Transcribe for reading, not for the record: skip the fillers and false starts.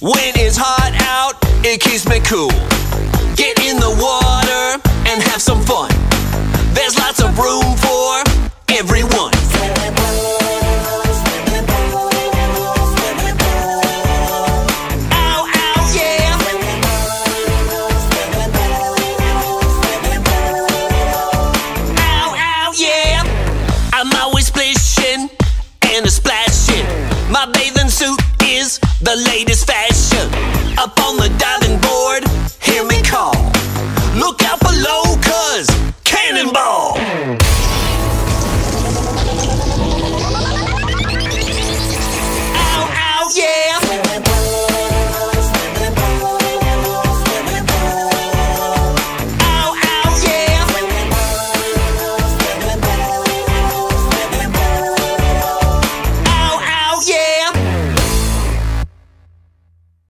When it's hot out, it keeps me cool. Get in the water and have some fun. There's lots of room for everyone. Ow, ow, yeah. Ow, ow, yeah. I'm always splishing and a splashing. My bathing suit is the latest